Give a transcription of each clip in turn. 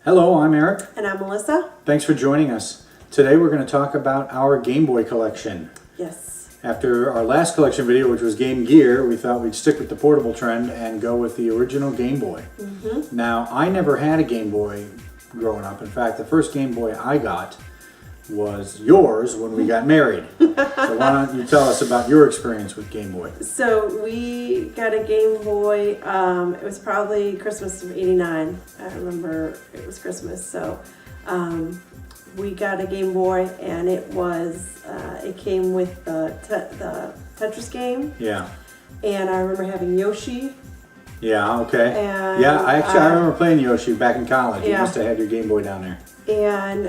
Hello, I'm Eric. And I'm Melissa. Thanks for joining us. Today we're going to talk about our Game Boy collection. Yes. After our last collection video, which was Game Gear, we thought we'd stick with the portable trend and go with the original Game Boy. Now, I never had a Game Boy growing up. In fact, the first Game Boy I got was yours when we got married. So why don't you tell us about your experience with Game Boy? So we got a Game Boy, it was probably Christmas of '89. I remember it was Christmas. So we got a Game Boy and it was, it came with the Tetris game. Yeah. And I remember having Yoshi. Yeah, okay. And, yeah, I remember playing Yoshi back in college. You Yeah. must have had your Game Boy down there. And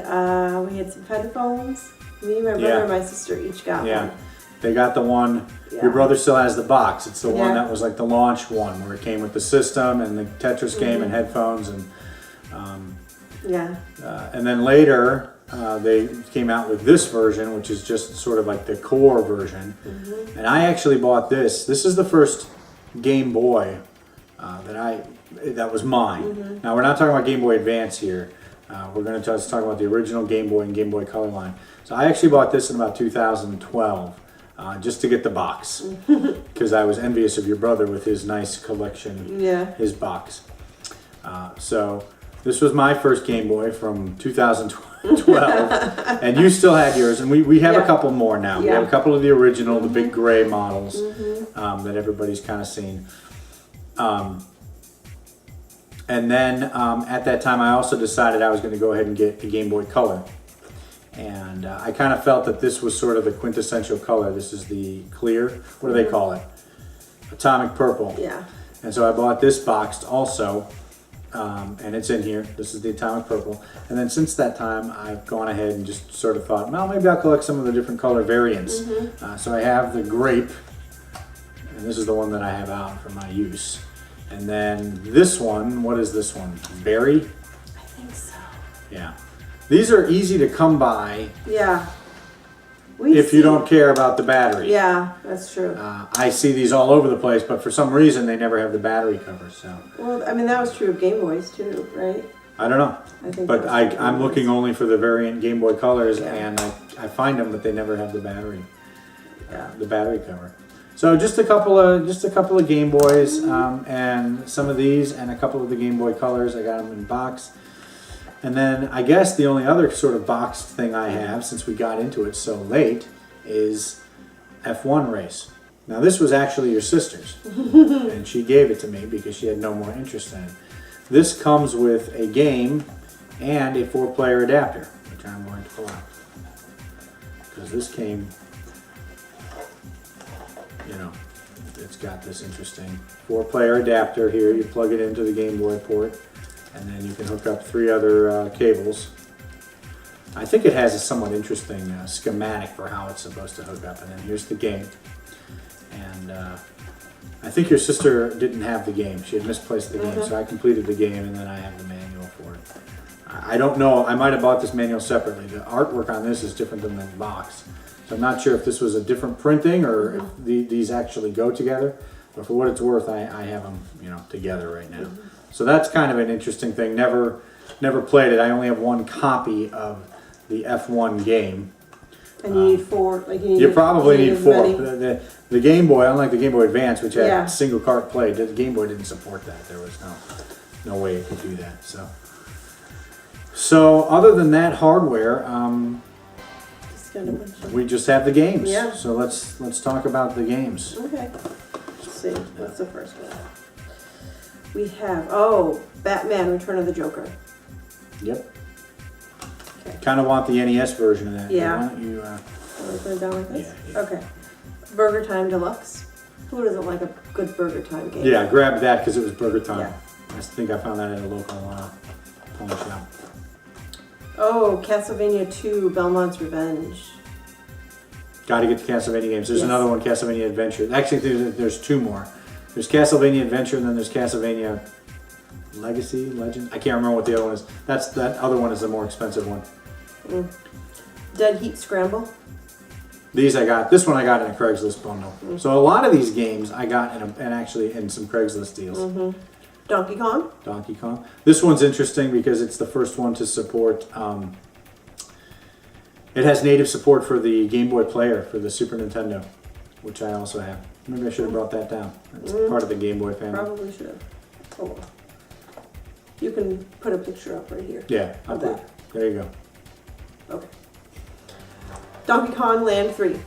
we had some headphones. Me, my brother, and my sister each got Yeah. one. They got the one, Yeah. your brother still has the box. It's the one Yeah. that was like the launch one where it came with the system and the Tetris game and headphones. And then later they came out with this version, which is just sort of like the core version. And I actually bought this. This is the first Game Boy that was mine. Now we're not talking about Game Boy Advance here. We're going to just talk about the original Game Boy and Game Boy Color line. So I actually bought this in about 2012 just to get the box because I was envious of your brother with his nice collection, his box. So this was my first Game Boy from 2012 and you still had yours, and we have a couple more now. We have a couple of the original, the big gray models that everybody's kind of seen. And then at that time I also decided I was going to go ahead and get a Game Boy Color. And I kind of felt that this was sort of the quintessential color. This is the clear, what do they call it? Atomic purple. Yeah. And so I bought this boxed also, and it's in here. This is the atomic purple. And then since that time I've gone ahead and just sort of thought, well, maybe I'll collect some of the different color variants. So I have the grape, and this is the one that I have out for my use. And then this one, what is this one? Berry? I think so. Yeah. These are easy to come by Yeah. if you don't care about the battery. Yeah, that's true. I see these all over the place, but for some reason they never have the battery cover. So Well, I mean, that was true of Game Boys too, right? I don't know. I think But that was true of I'm Game looking Boys. only for the variant Game Boy Colors, Yeah. and I find them, but they never have the battery. Yeah. The battery cover. So just a couple of Game Boys, and some of these, and a couple of the Game Boy Colors. I got them in box. And then I guess the only other sort of boxed thing I have, since we got into it so late, is F1 Race. Now this was actually your sister's, and she gave it to me because she had no more interest in it. This comes with a game and a 4-player adapter, which I'm going to pull out. Because this came, you know, it's got this interesting 4-player adapter here. You plug it into the Game Boy port, and then you can hook up 3 other cables. I think it has a somewhat interesting schematic for how it's supposed to hook up. And then here's the game. And I think your sister didn't have the game. She had misplaced the game, so I completed the game, and then I have the manual for it. I don't know. I might have bought this manual separately. The artwork on this is different than the box. So I'm not sure if this was a different printing or if these actually go together. But for what it's worth, I have them, you know, together right now. So that's kind of an interesting thing. Never played it. I only have one copy of the F1 game. And you need 4. Like You probably need 4. many. The Game Boy, unlike the Game Boy Advance, which had Yeah. single cart play, the Game Boy didn't support that. There was no way it could do that. So other than that hardware, Just got a bunch of... we just have the games. Yeah. So let's talk about the games. Okay. Let's see. What's the first one? We have, Batman, Return of the Joker. Yep. Okay. Kind of want the NES version of that. Yeah. Why don't you? Want to put it down like this? Yeah. Okay. Burger Time Deluxe. Who doesn't like a good Burger Time game? Yeah, grab that because it was Burger Time. Yeah. I think I found that at a local pawn shop. Oh, Castlevania 2, Belmont's Revenge. Got to get the Castlevania games. There's Yes. another one, Castlevania Adventure. Actually, there's 2 more. There's Castlevania Adventure, and then there's Castlevania Legacy, Legend. I can't remember what the other one is. That other one is the more expensive one. Dead Heat Scramble. These I got. This one I got in a Craigslist bundle. So a lot of these games I got in actually in some Craigslist deals. Donkey Kong. Donkey Kong. This one's interesting because it's the first one to support. It has native support for the Game Boy Player for the Super Nintendo, which I also have. Maybe I should have brought that down. It's part of the Game Boy family. Probably should have. Oh well. You can put a picture up right here. Yeah, Of that. There you go. Okay. Donkey Kong Land 3.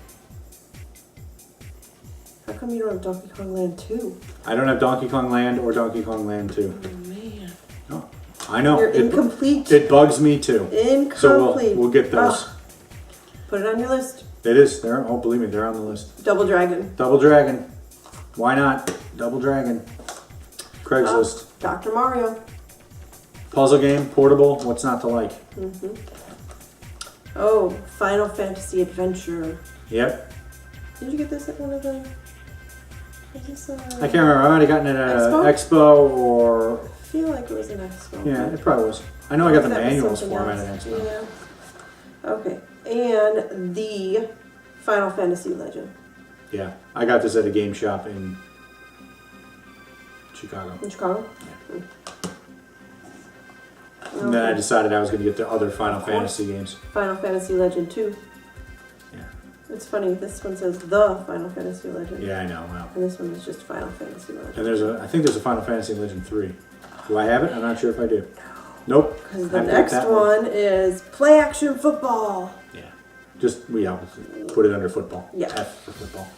How come you don't have Donkey Kong Land 2? I don't have Donkey Kong Land or Donkey Kong Land 2. Oh man. No, I know. You're incomplete. It bugs me too. Incomplete. So we'll get those. Ah. Put it on your list. It is. Oh, believe me, they're on the list. Double Dragon. Double Dragon. Why not? Double Dragon. Craigslist. Dr. Mario. Puzzle game, portable. What's not to like? Oh, Final Fantasy Adventure. Yep. Did you get this at one of the... Was this, I can't remember. I might have gotten it at an expo or... I feel like it was an expo. Yeah, it probably was. I know I got the That was manuals something for it at else. an expo. Yeah. Okay. And the Final Fantasy Legend. Yeah, I got this at a game shop in Chicago. In Chicago? Yeah. And then I decided I was going to get the other Final Fantasy games. Final Fantasy Legend 2. Yeah. It's funny, this one says the Final Fantasy Legend. Yeah, I know. Wow. And this one is just Final Fantasy Legend. And I think there's a Final Fantasy Legend 3. Do I have it? I'm not sure if I do. Nope. Because the next one is Play Action Football. Yeah. Just, we put it under football. Yeah. F for football.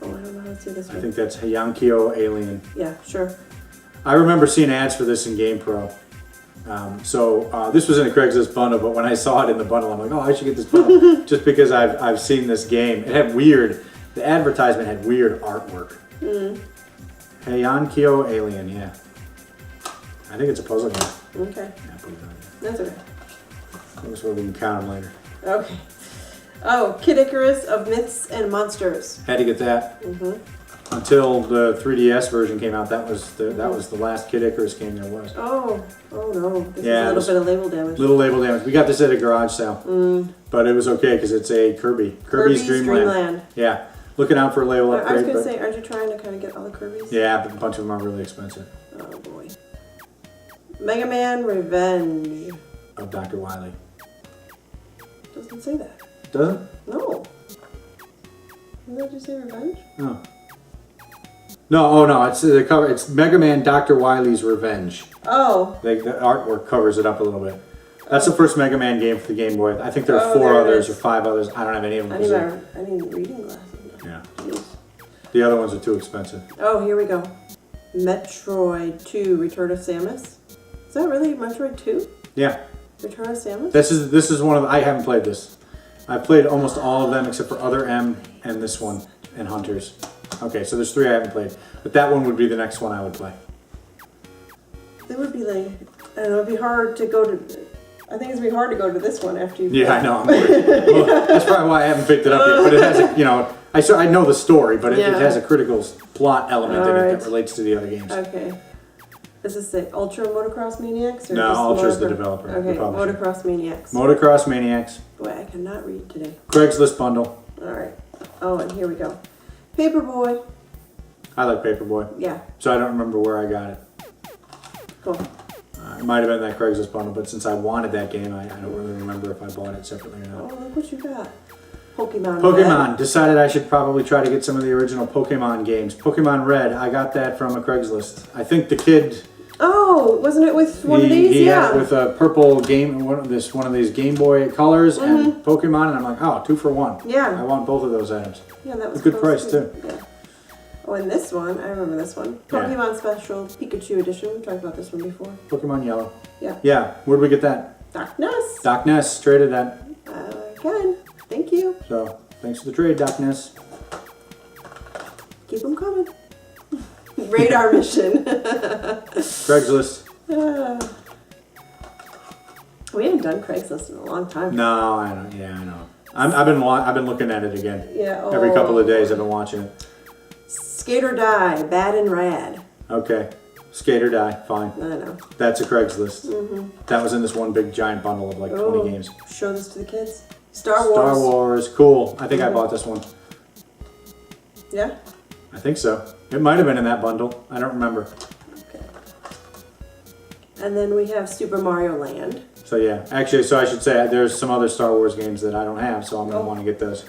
Oh, I don't know how to say this one. I think that's Heiankyo Alien. Yeah, sure. I remember seeing ads for this in GamePro. This was in a Craigslist bundle, but when I saw it in the bundle, I'm like, oh, I should get this bundle. Just because I've seen this game. It had the advertisement had weird artwork. Heiankyo Alien, yeah. I think it's a puzzle game. Okay. Yeah, put it on That's okay. there. So we can count them later. Okay. Oh, Kid Icarus of Myths and Monsters. Had to get that. Until the 3DS version came out, that was the last Kid Icarus game there was. Oh no. This Yeah, is a little bit of label damage. Little label damage. We got this at a garage sale, but it was okay because it's a Kirby's Dreamland. Yeah, looking out for a label I was upgrade. gonna say, aren't you trying to kind of get all the Kirby's? Yeah, but a bunch of them are really expensive. Oh boy. Mega Man Revenge. Of Dr. Wily. Doesn't say that. Doesn't? No. Didn't that just say Revenge? No. No, oh no, it's the cover. It's Mega Man Dr. Wily's Revenge. Oh. The artwork covers it up a little bit. That's the first Mega Man game for the Game Boy. I think there are 4 there it others or is. 5 others. I don't have any of them. I need reading glasses. Yeah. Jeez. The other ones are too expensive. Oh, here we go. Metroid 2 Return of Samus. Is that really Metroid 2? Yeah. Return of Samus? This is one of the, I haven't played this. I've played almost all of them except for Other M and this one and Hunters. Okay, so there's 3 I haven't played. But that one would be the next one I would play. It would be like, I don't know, it'd be hard to go to, I think it's gonna be hard to go to this one after you. Yeah, I know. Well, that's probably why I haven't picked it up yet. But it has a, I know the story, but it has a critical plot element in it that relates to the other games. Okay. Does this say Ultra Motocross Maniacs? Or No, just Ultra's the developer. Okay, the publisher. Motocross Maniacs. Motocross Maniacs. Boy, I cannot read today. Craigslist bundle. Alright. Oh, and here we go. Paperboy. I like Paperboy. Yeah, So I don't remember where I got it. cool. It might have been that Craigslist bundle, but since I wanted that game, I don't really remember if I bought it separately or Oh, not. look what you got. Pokemon. Pokemon. Decided I should probably try to get some of the original Pokemon games. Pokemon Red. I got that from a Craigslist. I think the kid... Oh, wasn't it with one of these? He Yeah. had it with a purple game, one of these Game Boy colors and Pokemon, and I'm like, oh, 2 for 1. Yeah. I want both of those items. Yeah, that was A good close price, too. Yeah. Oh, and this one, I remember this one. Pokemon Special Pikachu Edition. We talked about this one before. Pokemon Yellow. Yeah. Yeah. Where'd we get that? Darkness. Doc Ness traded that. Again. Thank you. So thanks for the trade, Doc Ness. Keep them coming. Radar mission. Craigslist. We haven't done Craigslist in a long time. No, I don't. Yeah, I know. I've been looking at it again. Yeah. Oh. Every couple of days, I've been watching it. Skate or Die, Bad and Rad. Okay. Skate or Die. Fine. I know. That's a Craigslist. That was in this one big giant bundle of like 20 games. Show this to the kids. Star Wars. Star Wars. Cool. I think I bought this one. Yeah. I think so. It might have been in that bundle. I don't remember. Okay. And then we have Super Mario Land. So yeah, actually, so I should say there's some other Star Wars games that I don't have, so I'm gonna want to get those.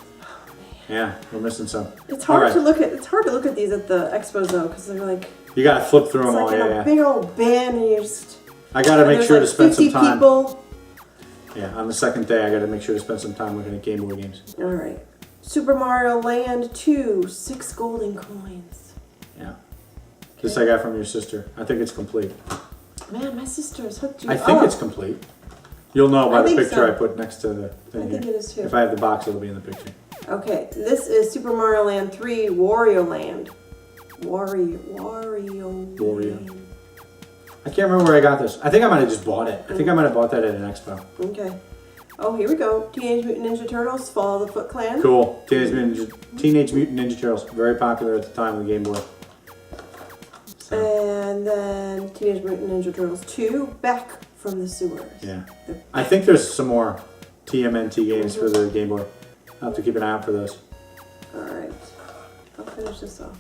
Yeah, we're missing some. It's hard to look at. It's hard to look at these at the expos though, because they're like. You gotta flip through them all. Like in a big old bin, and you just. I gotta make sure to spend some time. People. Yeah, on the second day, I gotta make sure to spend some time looking at Game Boy games. All right, Super Mario Land 2, 6 golden coins. Yeah, this I got from your sister. I think it's complete. Man, my sister's hooked you. I think it's complete. You'll know by the picture so. I put next to the thing I think here. it is too. If I have the box, it'll be in the picture. Okay, this is Super Mario Land 3, Wario Land. Wario. Land. I can't remember where I got this. I think I might have just bought it. I think I might have bought that at an expo. Okay. Oh, here we go. Teenage Mutant Ninja Turtles, Fall of the Foot Clan. Cool. Teenage Mutant Ninja Turtles. Very popular at the time of the Game Boy. So, And then Teenage Mutant Ninja Turtles 2, Back from the Sewers. yeah. I think there's some more TMNT games for the Game Boy. I'll have to keep an eye out for those. Alright. I'll finish this off.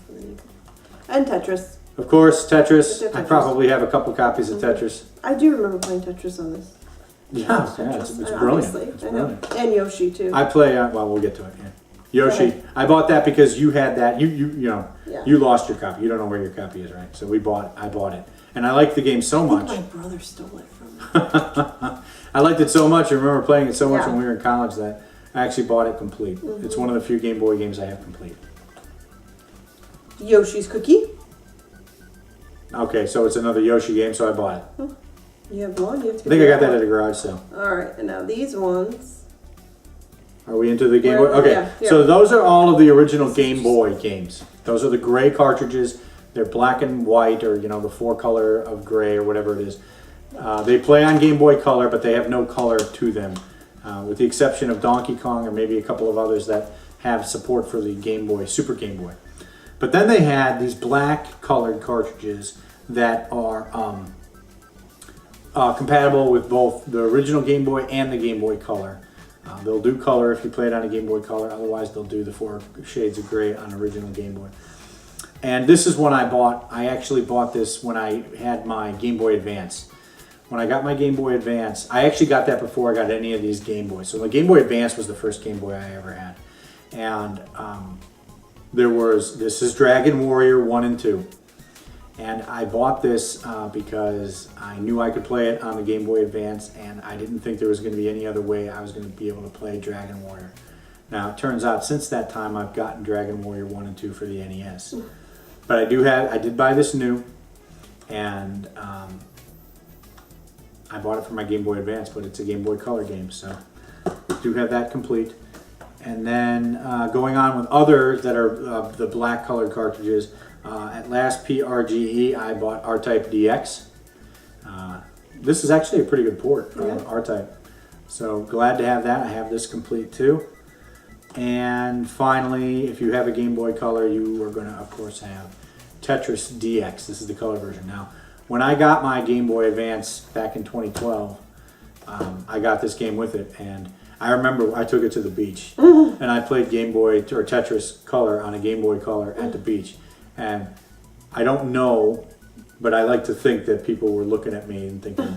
And Tetris. Of course, Tetris. Tetris. I probably have a couple copies of Tetris. I do remember playing Tetris on this. Yeah, it's brilliant. It's I know. brilliant. And Yoshi too. I play, well, we'll get to it, yeah. Yoshi. I bought that because you had that. You know, Yeah. you lost your copy. You don't know where your copy is, right? So I bought it. And I liked the game so much. My brother stole it from me. I liked it so much. I remember playing it so much Yeah. when we were in college that I actually bought it complete. It's one of the few Game Boy games I have complete. Yoshi's Cookie. Okay, so it's another Yoshi game, so I bought it. You have one. You have to I think I got that at a garage sale. Alright, and now these ones. Are we into the Game Boy? Where- Okay, yeah. so those are all of the original Game Boy games. Those are the gray cartridges. They're black and white, or the 4-color of gray, or whatever it is. They play on Game Boy Color, but they have no color to them, with the exception of Donkey Kong or maybe a couple of others that have support for the Game Boy, Super Game Boy. But then they had these black colored cartridges that are compatible with both the original Game Boy and the Game Boy Color. They'll do color if you play it on a Game Boy Color, otherwise they'll do the 4 shades of gray on original Game Boy. And this is one I bought. I actually bought this when I had my Game Boy Advance. When I got my Game Boy Advance, I actually got that before I got any of these Game Boys. So the Game Boy Advance was the first Game Boy I ever had. And this is Dragon Warrior 1 and 2. And I bought this because I knew I could play it on the Game Boy Advance, and I didn't think there was going to be any other way I was going to be able to play Dragon Warrior. Now, it turns out since that time I've gotten Dragon Warrior 1 and 2 for the NES. But I did buy this new, and I bought it for my Game Boy Advance, but it's a Game Boy Color game, so I do have that complete. And then going on with others that are the black colored cartridges, at last PRGE I bought R-Type DX. This is actually a pretty good port, R-Type. So glad to have that. I have this complete too. And finally, if you have a Game Boy Color, you are going to, of course, have Tetris DX. This is the color version. Now, when I got my Game Boy Advance back in 2012, I got this game with it, and I remember I took it to the beach, and I played Game Boy or Tetris Color on a Game Boy Color at the beach. And I don't know, but I like to think that people were looking at me and thinking,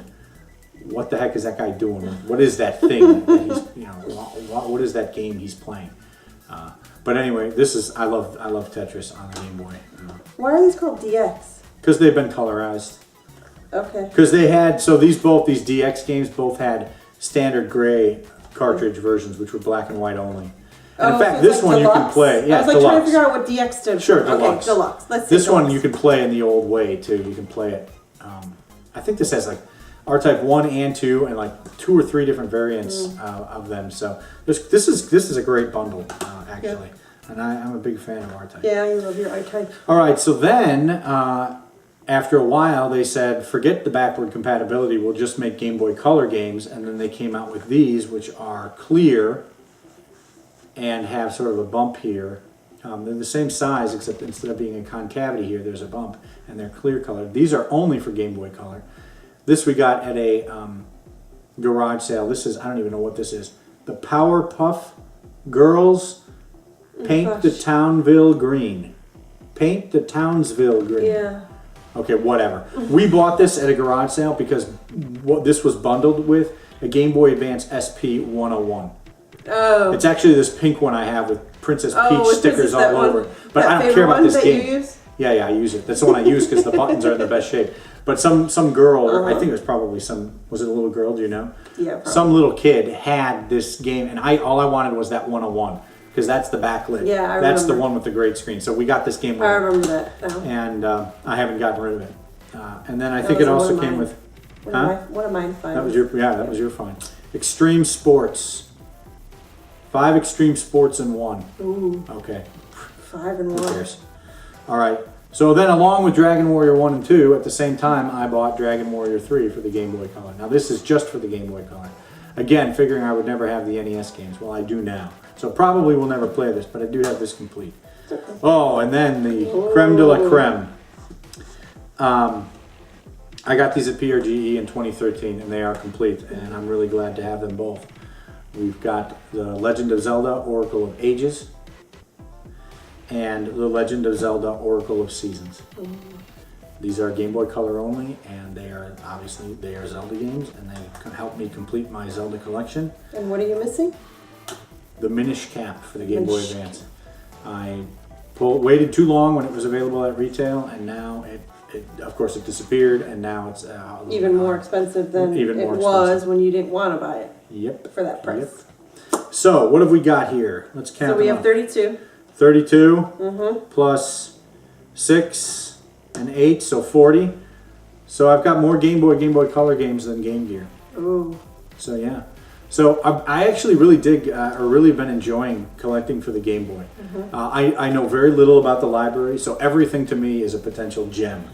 what the heck is that guy doing? What is that thing that he's, what is that game he's playing? But anyway, I love Tetris on the Game Boy. Why are these called DX? Because they've been colorized. Okay. Because they had, so these DX games both had standard gray cartridge versions, which were black and white only. And in fact, so this one deluxe? you can play. Yeah, I was like trying to figure out what DX stood for. Sure, deluxe. Okay, deluxe. Let's This deluxe. one you can play in the old way too. You can play it. I think this has like R-Type 1 and 2 and like 2 or 3 different variants of them. So this is a great bundle actually, and I'm a big fan of R-Type. Yeah, you love your R-Type. All right, so then after a while they said, forget the backward compatibility. We'll just make Game Boy Color games, and then they came out with these, which are clear and have sort of a bump here. They're the same size, except instead of being a concavity here, there's a bump, and they're clear colored. These are only for Game Boy Color. This we got at a garage sale. This is, I don't even know what this is. The Powerpuff Girls Paint the Townville Green. Paint the Townsville green. Yeah. Okay, whatever. We bought this at a garage sale because what this was bundled with a Game Boy Advance SP 101. Oh. It's actually this pink one I have with Princess Peach with stickers all that over one, it. But I that don't care about favorite this one game. that you use? Yeah, I use it. That's the one I use because the buttons are in the best shape. But some girl, or I think it was probably was it a little girl? Do you know? Yeah, probably. Some little kid had this game, and all I wanted was that 101 because that's the backlit. Yeah, I That's the remember. one with the great screen. So we got this game. I remember that now. And I haven't gotten rid of it. And then I That think was it one also of came mine. with. One of mine finds. That was your find. Extreme Sports. 5 Extreme Sports in 1. Ooh, Okay. 5 and Who 1. cares? All right. So then, along with Dragon Warrior 1 and 2, at the same time, I bought Dragon Warrior 3 for the Game Boy Color. Now, this is just for the Game Boy Color. Again, figuring I would never have the NES games. Well, I do now. So probably will never play this, but I do have this complete. Oh, and then the creme de la creme. I got these at PRGE in 2013, and they are complete, and I'm really glad to have them both. We've got the Legend of Zelda Oracle of Ages and the Legend of Zelda Oracle of Seasons. These are Game Boy Color only, and they are Zelda games, and they can help me complete my Zelda collection. And what are you missing? The Minish cap for the Game Boy Advance. I waited too long when it was available at retail, and now it of course it disappeared, and now it's Even more expensive than it was when you didn't want to buy it. Yep. For that price. Yep. So what have we got here? Let's count. So we them have up. 32. 32 plus 6 and 8, so 40. So I've got more Game Boy Color games than Game Gear. Ooh. So yeah. So I actually really dig, or really been enjoying collecting for the Game Boy. I know very little about the library, so everything to me is a potential gem.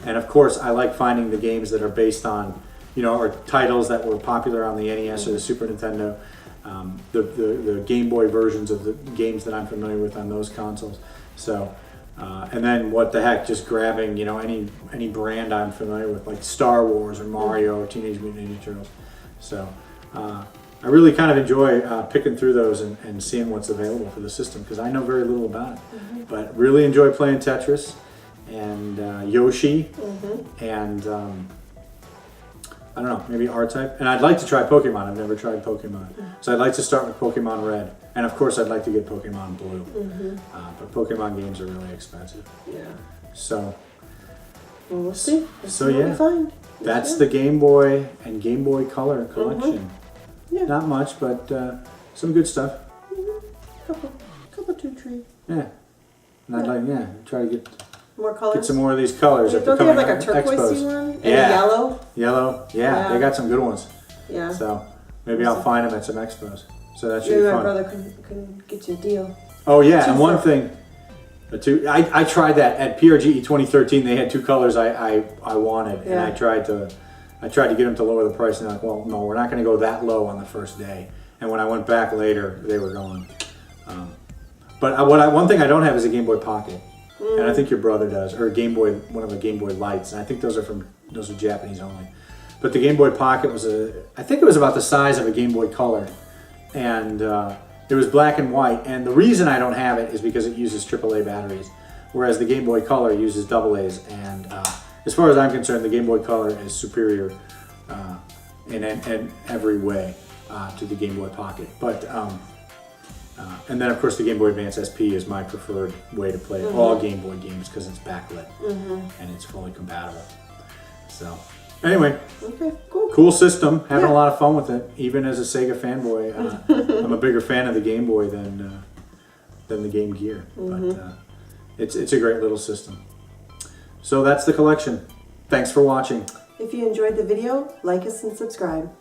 And of course, I like finding the games that are based on, or titles that were popular on the NES or the Super Nintendo. The Game Boy versions of the games that I'm familiar with on those consoles. So, and then what the heck, just grabbing any brand I'm familiar with, like Star Wars or Mario or Teenage Mutant Ninja Turtles. So I really kind of enjoy picking through those and seeing what's available for the system because I know very little about it. But really enjoy playing Tetris and Yoshi and I don't know, maybe R-Type. And I'd like to try Pokemon. I've never tried Pokemon. So I'd like to start with Pokemon Red. And of course I'd like to get Pokemon Blue. But Pokemon games are really expensive. Yeah. So. Well, we'll see. So what yeah. we find. That's the Game Boy and Game Boy Color collection. Yeah. Not much, but some good stuff. Couple 2-3. Yeah. And I'd like, try to get More colors. some more of these colors. Yeah, at don't the they have coming like a turquoisey expos. one? And Yeah. a yellow? Yellow. Yeah, they got some good ones. Yeah. So maybe I'll find them at some expos. So that should Maybe be my fun. brother can get you a deal. Oh yeah, and one Cipher. thing, I tried that at PRGE 2013. They had 2 colors I wanted, and Yeah. I tried to get them to lower the price. And they're like, well, no, we're not going to go that low on the first day. And when I went back later, they were gone. But one thing I don't have is a Game Boy Pocket, and I think your brother does, or one of the Game Boy Lights. And I think those are Japanese only. But the Game Boy Pocket I think it was about the size of a Game Boy Color, and it was black and white. And the reason I don't have it is because it uses AAA batteries, whereas the Game Boy Color uses AA's. And as far as I'm concerned, the Game Boy Color is superior in every way to the Game Boy Pocket. But and then of course the Game Boy Advance SP is my preferred way to play all Game Boy games because it's backlit and it's fully compatible. So anyway, Okay, cool. cool system. Having Yeah. a lot of fun with it. Even as a Sega fanboy, I'm a bigger fan of the Game Boy than the Game Gear. But it's a great little system. So that's the collection. Thanks for watching. If you enjoyed the video, like us and subscribe.